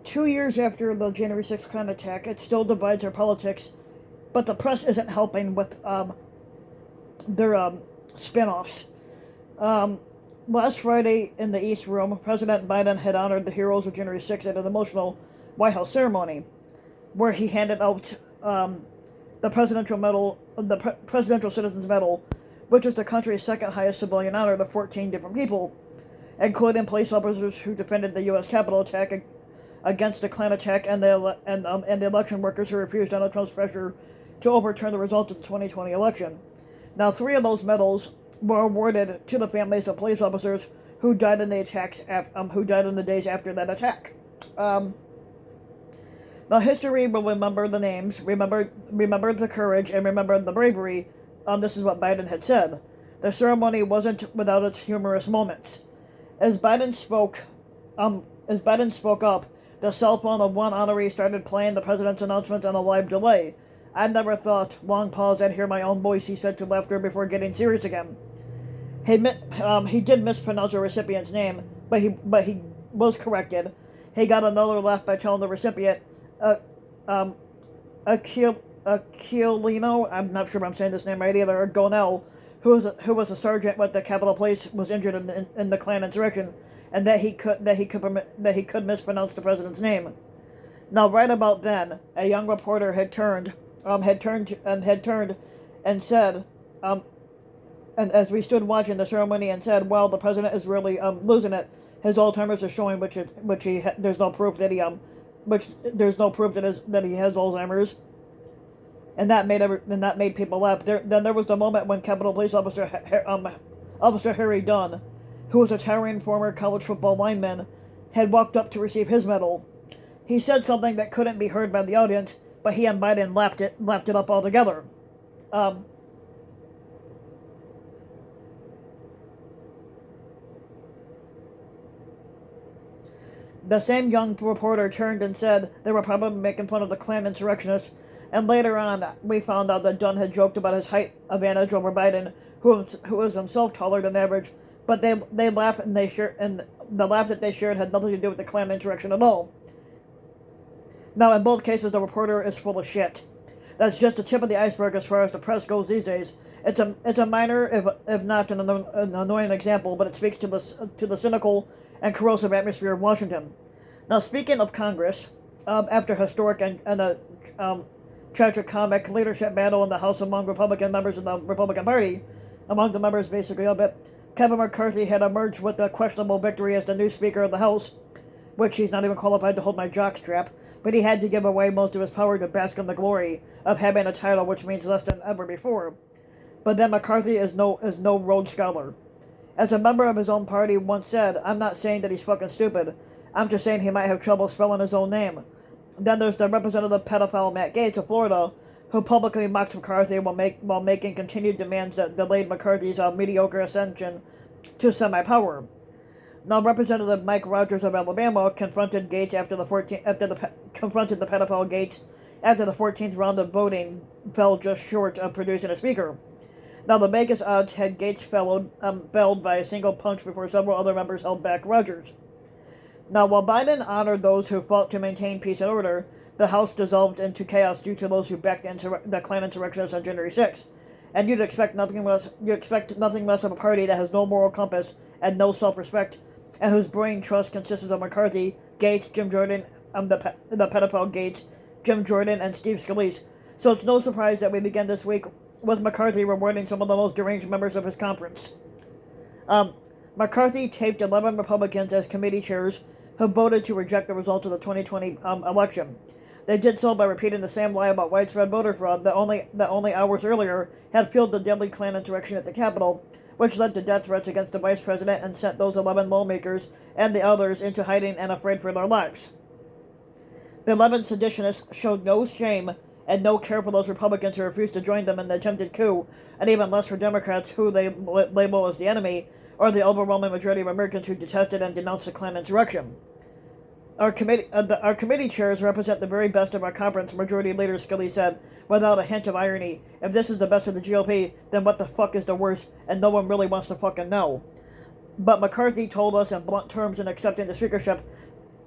2 years after the January 6th Klan attack, it still divides our politics, but the press isn't helping with their spin-offs. Um, Last Friday in the East Room, President Biden had honored the heroes of January 6th at an emotional White House ceremony, where he handed out the Presidential Citizens Medal, which is the country's second highest civilian honor, to 14 different people, including police officers who defended the U.S. Capitol attack against the Klan attack, and the election workers who refused Donald Trump's pressure to overturn the results of the 2020 election. Now, 3 of those medals were awarded to the families of police officers who died in the who died in the days after that attack. Now, history will remember the names, remember the courage, and remember the bravery. This is what Biden had said. The ceremony wasn't without its humorous moments. As Biden spoke up, the cell phone of one honoree started playing the president's announcements on a live delay. I never thought, long pause, I'd hear my own voice, he said to laughter before getting serious again. He did mispronounce the recipient's name, but he was corrected. He got another laugh by telling the recipient, Aquilino, I'm not sure if I'm saying this name right either, or Gonell, who was a sergeant with the Capitol Police, was injured in the Klan insurrection, and that he could mispronounce the president's name. Now, right about then, a young reporter had turned and said, and as we stood watching the ceremony, and said, "Well, the president is really losing it. His Alzheimer's is showing, there's no proof that he has Alzheimer's." And that made people laugh. Then there was the moment when Capitol Police Officer Harry Dunn, who was a towering former college football lineman, had walked up to receive his medal. He said something that couldn't be heard by the audience, but he and Biden laughed it up altogether. The same young reporter turned and said they were probably making fun of the Klan insurrectionists, and later on we found out that Dunn had joked about his height advantage over Biden, who was himself taller than average, but they laughed, and the laugh that they shared had nothing to do with the Klan insurrection at all. Now, in both cases, the reporter is full of shit. That's just the tip of the iceberg as far as the press goes these days. It's a minor, if not an annoying example, but it speaks to the cynical and corrosive atmosphere of Washington. Now, speaking of Congress, after historic and a tragic-comic leadership battle in the House among Republican members of the Republican Party, among the members basically of it, Kevin McCarthy had emerged with a questionable victory as the new Speaker of the House, which he's not even qualified to hold my jockstrap, but he had to give away most of his power to bask in the glory of having a title which means less than ever before. But then McCarthy is no Rhodes Scholar. As a member of his own party once said, "I'm not saying that he's fucking stupid. I'm just saying he might have trouble spelling his own name." Then there's the representative pedophile Matt Gaetz of Florida, who publicly mocked McCarthy while making continued demands that delayed McCarthy's mediocre ascension to semi-power. Now, Representative Mike Rogers of Alabama confronted the pedophile Gaetz after the 14th round of voting fell just short of producing a speaker. Now, the Vegas odds had Gaetz felled by a single punch before several other members held back Rogers. Now, while Biden honored those who fought to maintain peace and order, the House dissolved into chaos due to those who backed the Klan insurrectionists on January 6th. And you'd expect nothing less of a party that has no moral compass and no self-respect, and whose brain trust consists of McCarthy, Gaetz, Jim Jordan, the pedophile Gaetz, Jim Jordan, and Steve Scalise. So it's no surprise that we begin this week with McCarthy rewarding some of the most deranged members of his conference. McCarthy taped 11 Republicans as committee chairs who voted to reject the results of the 2020 election. They did so by repeating the same lie about widespread voter fraud that only hours earlier had fueled the deadly Klan insurrection at the Capitol, which led to death threats against the vice president and sent those 11 lawmakers and the others into hiding and afraid for their lives. The 11 seditionists showed no shame and no care for those Republicans who refused to join them in the attempted coup, and even less for Democrats who they label as the enemy, or the overwhelming majority of Americans who detested and denounced the Klan insurrection. Our committee chairs represent the very best of our conference, Majority Leader Scalise said, without a hint of irony. If this is the best of the GOP, then what the fuck is the worst, and no one really wants to fucking know. But McCarthy told us in blunt terms in accepting the speakership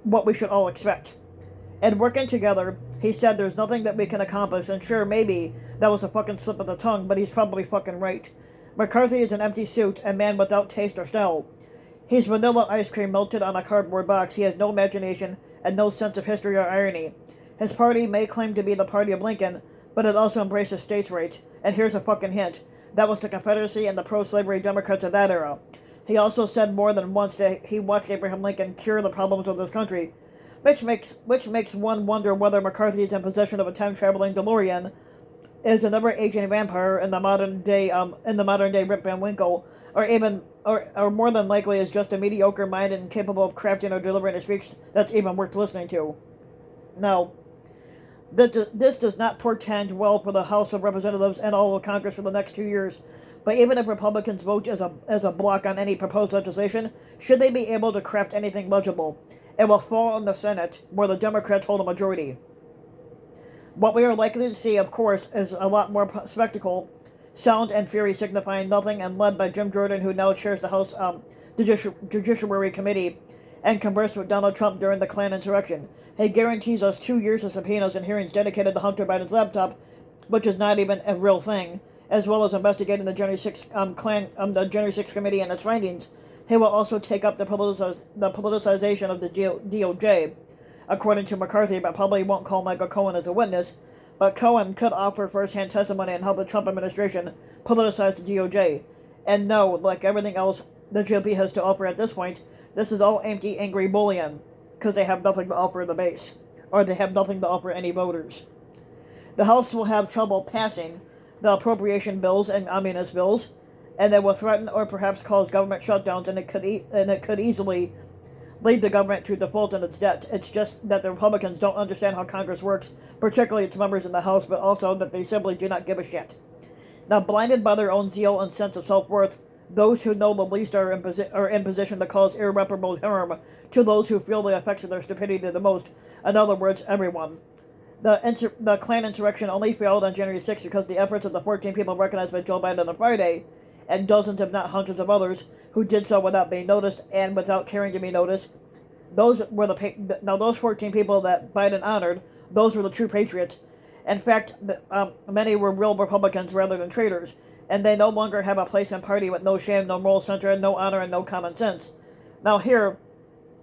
what we should all expect. And working together, he said there's nothing that we can accomplish, and sure, maybe that was a fucking slip of the tongue, but he's probably fucking right. McCarthy is an empty suit, a man without taste or style. He's vanilla ice cream melted on a cardboard box. He has no imagination and no sense of history or irony. His party may claim to be the party of Lincoln, but it also embraces states' rights. And here's a fucking hint. That was the Confederacy and the pro-slavery Democrats of that era. He also said more than once that he watched Abraham Lincoln cure the problems of this country, which makes one wonder whether McCarthy is in possession of a time-traveling DeLorean, is another aging vampire in the modern day Rip Van Winkle, or more than likely is just a mediocre mind and incapable of crafting or delivering a speech that's even worth listening to. Now, this does not portend well for the House of Representatives and all of Congress for the next 2 years. But even if Republicans vote as a bloc on any proposed legislation, should they be able to craft anything legible, it will fall in the Senate, where the Democrats hold a majority. What we are likely to see, of course, is a lot more spectacle, sound and fury signifying nothing, and led by Jim Jordan, who now chairs the House Judiciary Committee, and conversed with Donald Trump during the Klan insurrection. He guarantees us 2 years of subpoenas and hearings dedicated to Hunter Biden's laptop, which is not even a real thing, as well as investigating the January 6th committee and its findings. He will also take up the politicization of the DOJ, according to McCarthy, but probably won't call Michael Cohen as a witness. But Cohen could offer first-hand testimony on how the Trump administration politicized the DOJ. And no, like everything else the GOP has to offer at this point, this is all empty, angry bullion, because they have nothing to offer the base, or they have nothing to offer any voters. The House will have trouble passing the appropriation bills and omnibus bills, and they will threaten or perhaps cause government shutdowns, and it could easily lead the government to default in its debt. It's just that the Republicans don't understand how Congress works, particularly its members in the House, but also that they simply do not give a shit. Now, blinded by their own zeal and sense of self-worth, those who know the least are in position to cause irreparable harm to those who feel the effects of their stupidity the most. In other words, everyone. The Klan insurrection only failed on January 6th because the efforts of the 14 people recognized by Joe Biden on Friday, and dozens if not hundreds of others who did so without being noticed and without caring to be noticed. Those 14 people that Biden honored, those were the true patriots. In fact, many were real Republicans rather than traitors, and they no longer have a place in party with no shame, no moral center, no honor, and no common sense. Now here,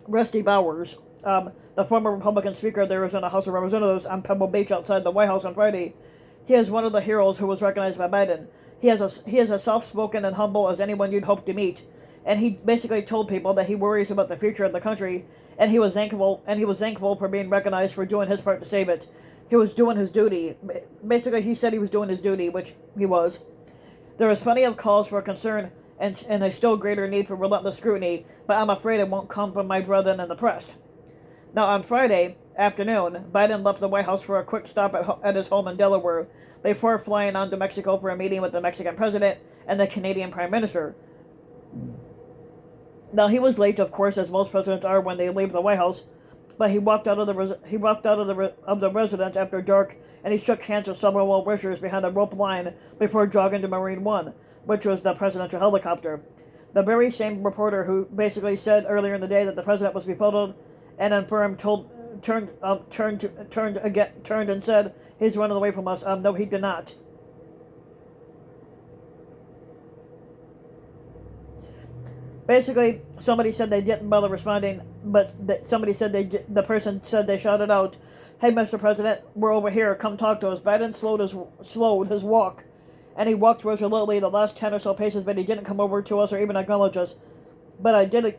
Rusty Bowers, the former Republican Speaker of the Arizona House of Representatives on Pebble Beach outside the White House on Friday, he is one of the heroes who was recognized by Biden. He is as soft-spoken and humble as anyone you'd hope to meet, and he basically told people that he worries about the future of the country, and he was thankful for being recognized for doing his part to save it. He was doing his duty. Basically, he said he was doing his duty, which he was. There is plenty of cause for concern and a still greater need for relentless scrutiny, but I'm afraid it won't come from my brethren in the press. Now, on Friday afternoon, Biden left the White House for a quick stop at his home in Delaware before flying on to Mexico for a meeting with the Mexican president and the Canadian Prime Minister. Now, he was late, of course, as most presidents are when they leave the White House, but he walked out of the residence after dark, and he shook hands with several well-wishers behind a rope line before jogging to Marine One, which was the presidential helicopter. The very same reporter who basically said earlier in the day that the president was befuddled and infirm turned and said, "He's running away from us." No, he did not. Basically, somebody said they didn't bother responding, but somebody said the person said they shouted out, "Hey, Mr. President, we're over here. Come talk to us." Biden slowed his walk, and he walked resolutely the last 10 or so paces, but he didn't come over to us or even acknowledge us. But I did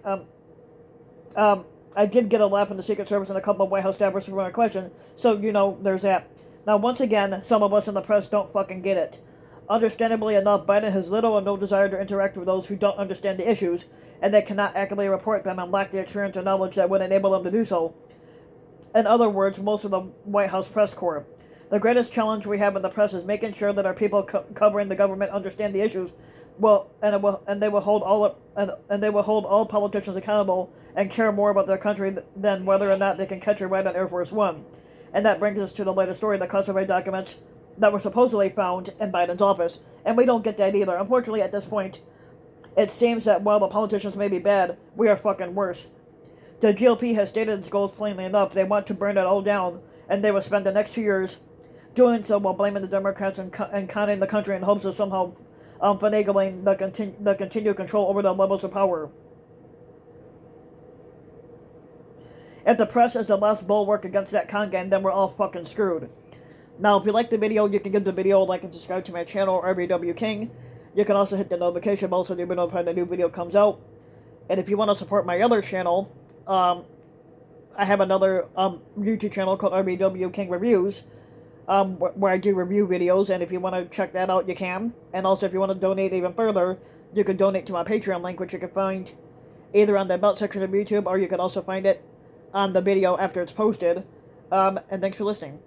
get a laugh in the Secret Service and a couple of White House staffers for my question, so, there's that. Now, once again, some of us in the press don't fucking get it. Understandably enough, Biden has little or no desire to interact with those who don't understand the issues, and they cannot accurately report them and lack the experience or knowledge that would enable them to do so. In other words, most of the White House press corps. The greatest challenge we have in the press is making sure that our people covering the government understand the issues, and they will hold all politicians accountable and care more about their country than whether or not they can catch a ride on Air Force One. And that brings us to the latest story: the classified documents that were supposedly found in Biden's office, and we don't get that either. Unfortunately, at this point, it seems that while the politicians may be bad, we are fucking worse. The GOP has stated its goals plainly enough. They want to burn it all down, and they will spend the next 2 years doing so while blaming the Democrats and conning the country in hopes of somehow finagling the continued control over the levels of power. If the press is the last bulwark against that con game, then we're all fucking screwed. Now, if you like the video, you can give the video a like and subscribe to my channel, RBW King. You can also hit the notification bell so you'll be notified when a new video comes out. And if you want to support my other channel, I have another YouTube channel called RBW King Reviews, where I do review videos, and if you want to check that out, you can. And also, if you want to donate even further, you can donate to my Patreon link, which you can find either on the About section of YouTube, or you can also find it on the video after it's posted. And thanks for listening.